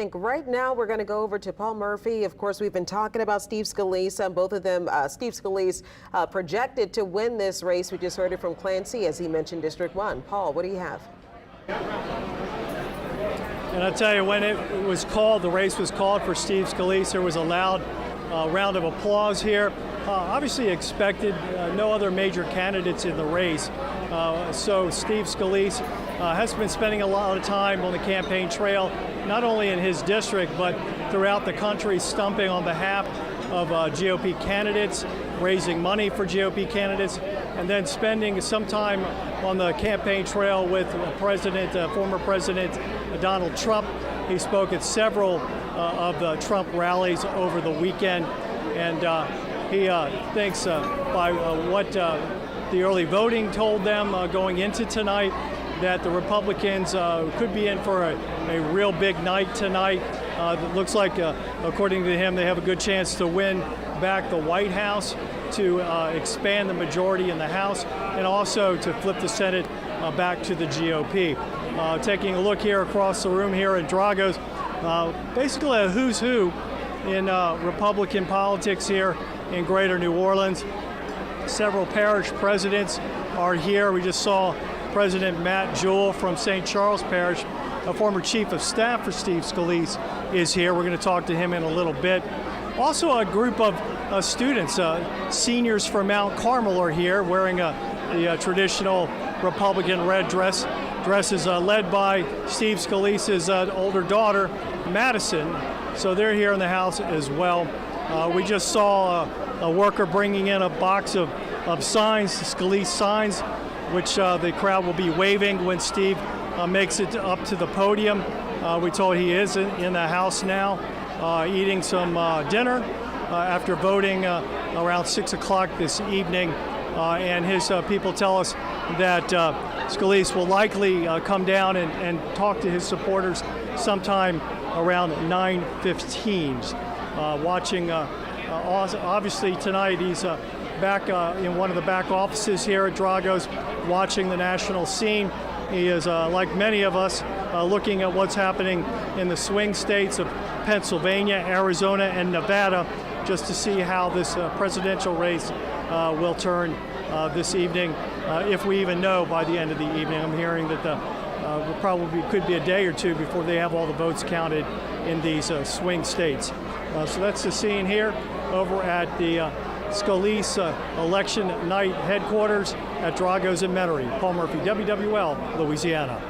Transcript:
Right now, we're going to go over to Paul Murphy. Of course, we've been talking about Steve Scalise. Both of them, Steve Scalise projected to win this race. We just heard it from Clancy, as he mentioned District 1. Paul, what do you have? And I'll tell you, when it was called, the race was called for Steve Scalise, there was a loud round of applause here. Obviously expected, no other major candidates in the race. So Steve Scalise has been spending a lot of time on the campaign trail, not only in his district, but throughout the country, stumping on behalf of GOP candidates, raising money for GOP candidates, and then spending some time on the campaign trail with former President Donald Trump. He spoke at several of the Trump rallies over the weekend, and he thinks by what the early voting told them going into tonight, that the Republicans could be in for a real big night tonight. It looks like, according to him, they have a good chance to win back the White House, to expand the majority in the House, and also to flip the Senate back to the GOP. Taking a look here across the room here at Drago's, basically a who's who in Republican politics here in Greater New Orleans. Several parish presidents are here. We just saw President Matt Jewell from St. Charles Parish, a former chief of staff for Steve Scalise, is here. We're going to talk to him in a little bit. Also, a group of students, seniors from Mount Carmel, are here wearing the traditional Republican red dress. Dress is led by Steve Scalise's older daughter, Madison. So they're here in the house as well. We just saw a worker bringing in a box of signs, Scalise signs, which the crowd will be waving when Steve makes it up to the podium. We told he is in the house now, eating some dinner after voting around 6 o'clock this evening. And his people tell us that Scalise will likely come down and talk to his supporters sometime around 9:15. Watching, obviously tonight he's back in one of the back offices here at Drago's, watching the national scene. He is, like many of us, looking at what's happening in the swing states of Pennsylvania, Arizona, and Nevada, just to see how this presidential race will turn this evening, if we even know by the end of the evening. I'm hearing that probably could be a day or two before they have all the votes counted in these swing states. So that's the scene here over at the Scalise election night headquarters at Drago's in Metairie. Paul Murphy, WWL, Louisiana.